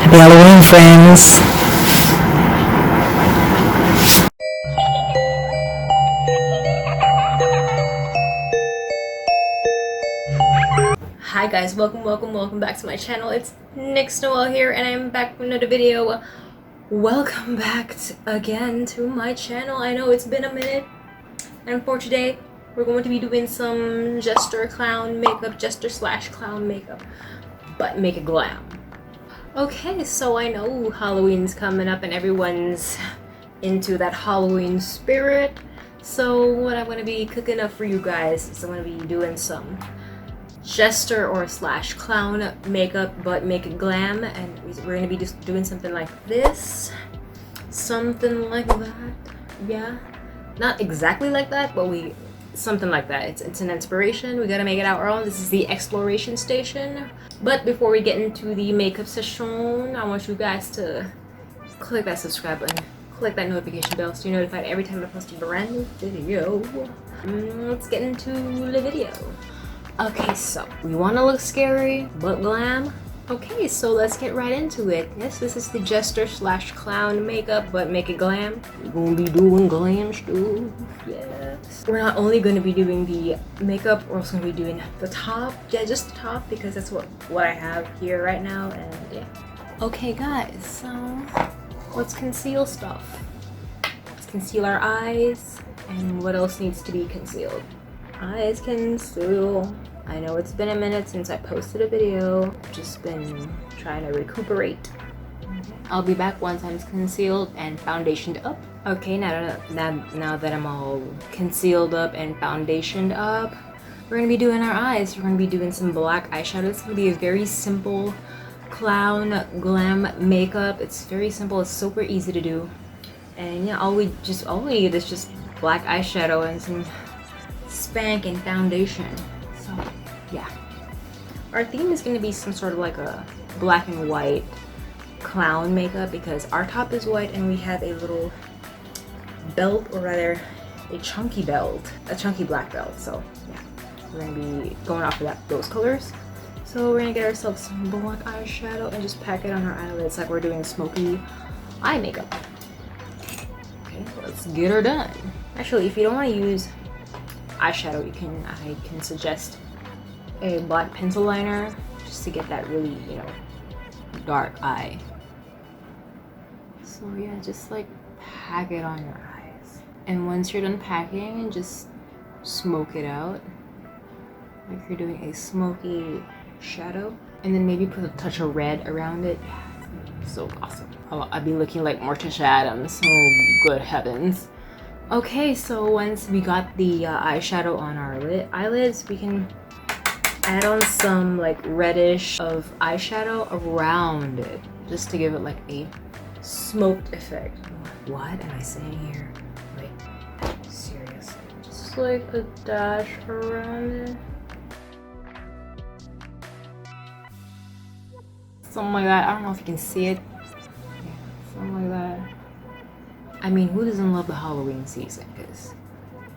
Happy Halloween, friends! Hi guys, welcome back to my channel. It's Nyx Noel here and I'm back with another video. Welcome back again to my channel. I know it's been a minute, and for today we're going to be doing some jester clown makeup, jester/clown makeup, but make it glam. Okay, so I know Halloween's coming up and everyone's into that Halloween spirit. So what I'm going to be cooking up for you guys is I'm going to be doing some jester or slash clown makeup, but make it glam, and we're gonna be just doing something like this, something like that. Yeah, not exactly like that, but something like that. It's an inspiration. We gotta make it our own. This is the exploration station. But before we get into the makeup session, I want you guys to click that subscribe button, click that notification bell so you're notified every time I post a brand new video. Let's get into the video. Okay, so we want to look scary but glam. Okay, so let's get right into it. Yes, this is the jester/clown makeup, but make it glam. We're gonna be doing glam stuff. Yes. We're not only gonna be doing the makeup, we're also gonna be doing the top. Yeah, just the top, because that's what I have here right now. And yeah. Okay, guys. So let's conceal stuff. Let's conceal our eyes. And what else needs to be concealed? Eyes conceal. I know it's been a minute since I posted a video. Just been trying to recuperate. I'll be back once I'm concealed and foundationed up. Okay, now that I'm all concealed up and foundationed up, we're gonna be doing our eyes. We're gonna be doing some black eyeshadow. It's gonna be a very simple clown glam makeup. It's very simple. It's super easy to do. And yeah, all we need is just black eyeshadow and some spanking foundation. So yeah, our theme is going to be some sort of like a black and white clown makeup, because our top is white and we have a little belt, or rather a chunky black belt. So yeah, we're going to be going off of those colors. So we're going to get ourselves some black eyeshadow and just pack it on our eyelids like we're doing smoky eye makeup. Okay, let's get her done. Actually, if you don't want to use eyeshadow, I can suggest a black pencil liner just to get that really, dark eye. So yeah, just like pack it on your eyes, and once you're done packing, just smoke it out like you're doing a smoky shadow, and then maybe put a touch of red around it. So awesome. I'd be looking like Morticia Adams. Oh good heavens. Okay, so once we got the eyeshadow on our eyelids, we can add on some like reddish of eyeshadow around it, just to give it like a smoked effect. What am I saying here? Like, seriously. Just like a dash around it. Something like that. I don't know if you can see it. Yeah, something like that. I mean, who doesn't love the Halloween season? Because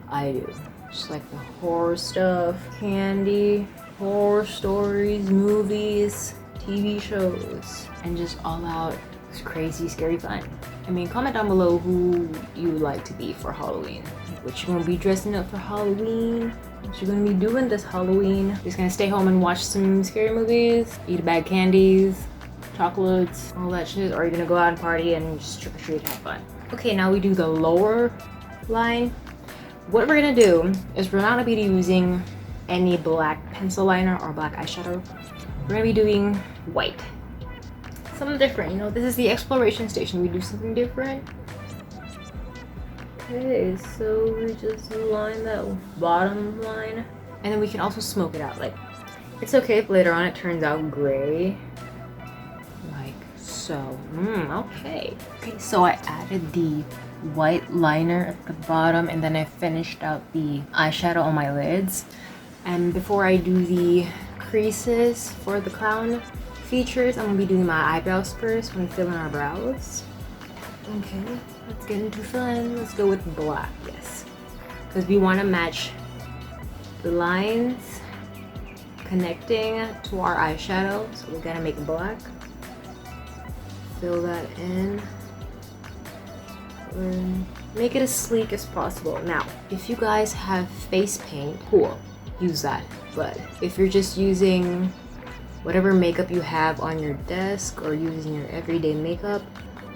I do. Just like the horror stuff, candy, horror stories, movies, TV shows, and just all out crazy, scary fun. I mean, comment down below who you would like to be for Halloween. What you gonna be dressing up for Halloween? What you gonna be doing this Halloween? Just gonna stay home and watch some scary movies, eat a bag of candies, chocolates, all that shit, or are you gonna go out and party and just trick or treat, have fun? Okay, now we do the lower line. What we're gonna do is we're not gonna be using any black pencil liner or black eyeshadow. We're gonna be doing white. Something different, this is the exploration station. We do something different. Okay, so we just line that bottom line, and then we can also smoke it out. Like, it's okay if later on it turns out gray. So, okay, so I added the white liner at the bottom, and then I finished out the eyeshadow on my lids. And before I do the creases for the clown features, I'm gonna be doing my eyebrows first when filling our brows. Okay, let's get into filling. Let's go with black, yes, because we want to match the lines connecting to our eyeshadow, so we're gonna make it black. fill that in. Make it as sleek as possible. Now, if you guys have face paint, cool, use that. But if you're just using whatever makeup you have on your desk or using your everyday makeup,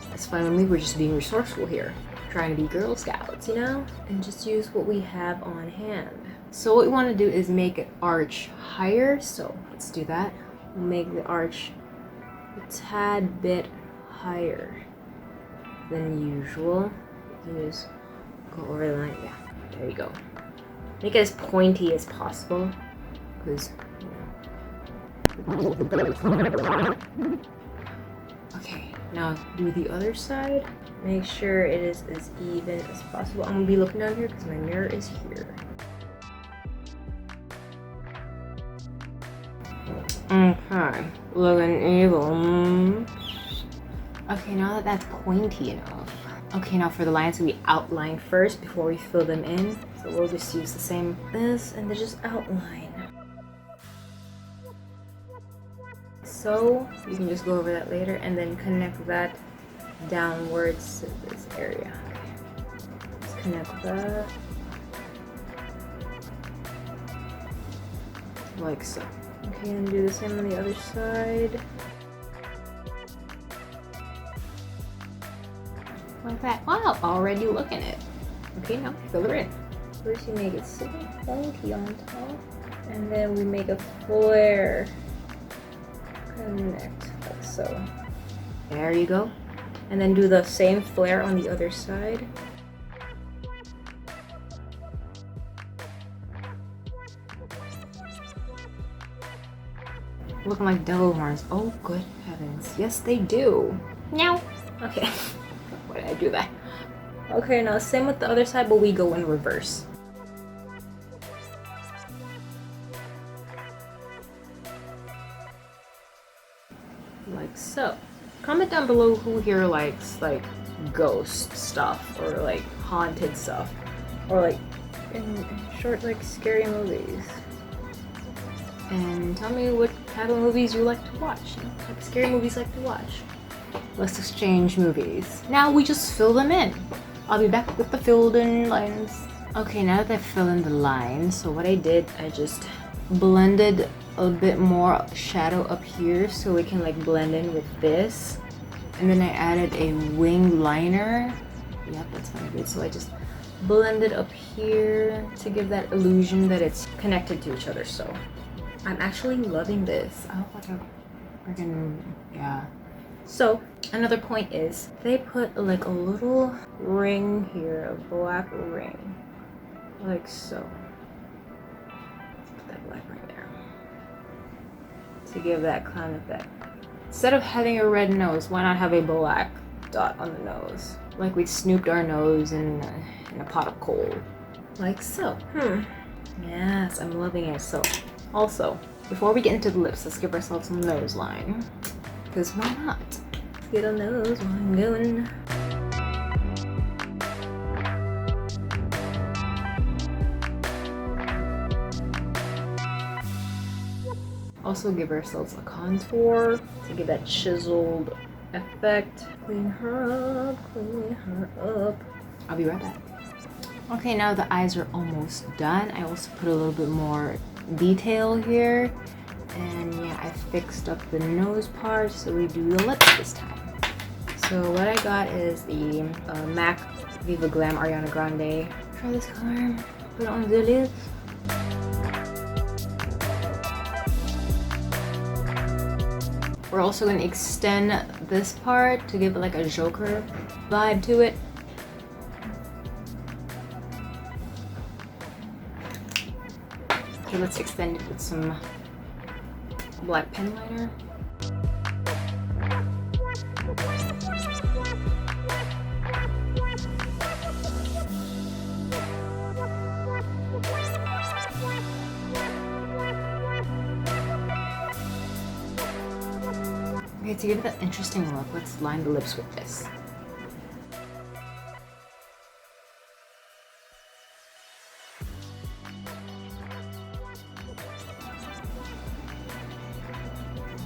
that's fine with me. We're just being resourceful here, trying to be Girl Scouts, you know? And just use what we have on hand. So what we want to do is make it arch higher. So let's do that. We'll make the arch a tad bit higher than usual. You can just go over the line. Yeah, there you go. Make it as pointy as possible, because okay, now do the other side. Make sure it is as even as possible. I'm gonna be looking down here because my mirror is here. Okay, looking evil. Okay, now that that's pointy enough. Okay, now for the lines we outline first before we fill them in. So we'll just use the same this and then just outline. So you can just go over that later and then connect that downwards to this area. Okay. Let's connect that like so. Okay, and do the same on the other side. Like that. Wow, already looking it. Okay, now fill it in. First you make it super funky on top, and then we make a flare. Connect like so. There you go. And then do the same flare on the other side. Looking like devil horns. Oh, good heavens. Yes, they do. Meow. Okay. Why did I do that? Okay, now same with the other side, but we go in reverse. Like so. Comment down below who here likes like ghost stuff or like haunted stuff or like in short like scary movies. And tell me what type of movies you like to watch. You know, what type of scary movies you like to watch. Let's exchange movies. Now we just fill them in. I'll be back with the filled in lines. Okay, now that I've filled in the lines, so what I did, I just blended a bit more shadow up here so we can like blend in with this. And then I added a wing liner. Yep, that's what I did. So I just blended up here to give that illusion that it's connected to each other. So I'm actually loving this. I look like a freaking, yeah. So another point is they put like a little ring here, a black ring, like so. Put that black ring there to give that clown effect. Instead of having a red nose, why not have a black dot on the nose? Like we snooped our nose in a pot of coal, like so. Yes, I'm loving it. So also, before we get into the lips, let's give ourselves some nose line. Because why not? Let's get a nose while I'm going. Also give ourselves a contour to give that chiseled effect. Clean her up, clean her up. I'll be right back. Okay, now the eyes are almost done. I also put a little bit more detail here. And yeah, I fixed up the nose part, so we do the lips this time. So what I got is the MAC Viva Glam Ariana Grande. Try this color, put it on the lips. We're also going to extend this part to give it like a Joker vibe to it. Okay, let's extend it with some black pen liner. Okay, to give it that interesting look, let's line the lips with this.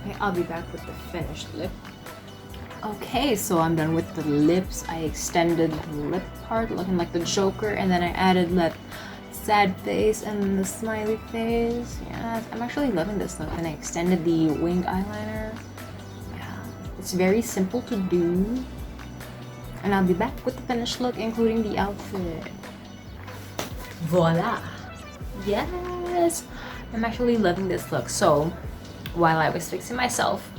Okay, I'll be back with the finished lip. Okay, so I'm done with the lips. I extended the lip part looking like the Joker, and then I added lip sad face and the smiley face. Yeah, I'm actually loving this look. And I extended the winged eyeliner. Yeah, it's very simple to do. And I'll be back with the finished look, including the outfit. Voila! Yes! I'm actually loving this look. So, while I was fixing myself,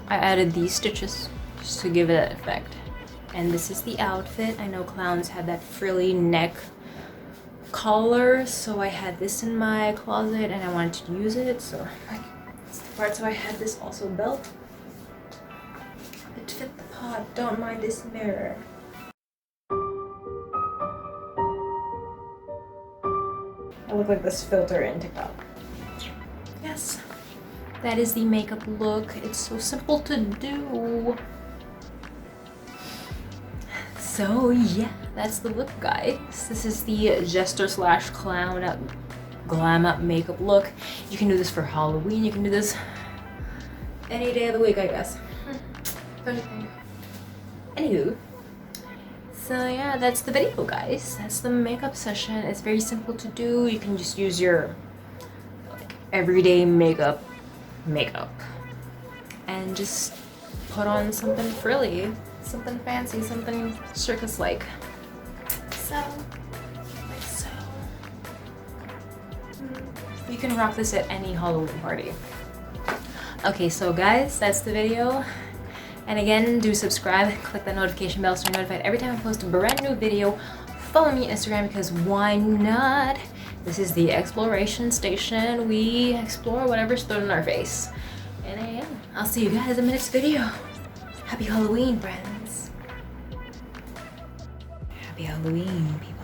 I added these stitches just to give it that effect. And this is the outfit. I know clowns have that frilly neck collar, so I had this in my closet and I wanted to use it. So like, it's the part. So I had this also belt. It fit the pot. Don't mind this mirror. I look like this filter in TikTok. Yes, that is the makeup look. It's so simple to do. So yeah, that's the look, guys. This is the jester slash clown glam up makeup look. You can do this for Halloween. You can do this any day of the week, I guess. Anywho, so yeah, that's the video, guys. That's the makeup session. It's very simple to do. You can just use your like everyday makeup and just put on something frilly, something fancy, something circus-like. So, like so. You can rock this at any Halloween party. Okay, so guys, that's the video. And again, do subscribe, click that notification bell so you're notified every time I post a brand new video. Follow me on Instagram because why not? This is the exploration station. We explore whatever's thrown in our face. And I'll see you guys in the next video. Happy Halloween, friends. Happy Halloween, people.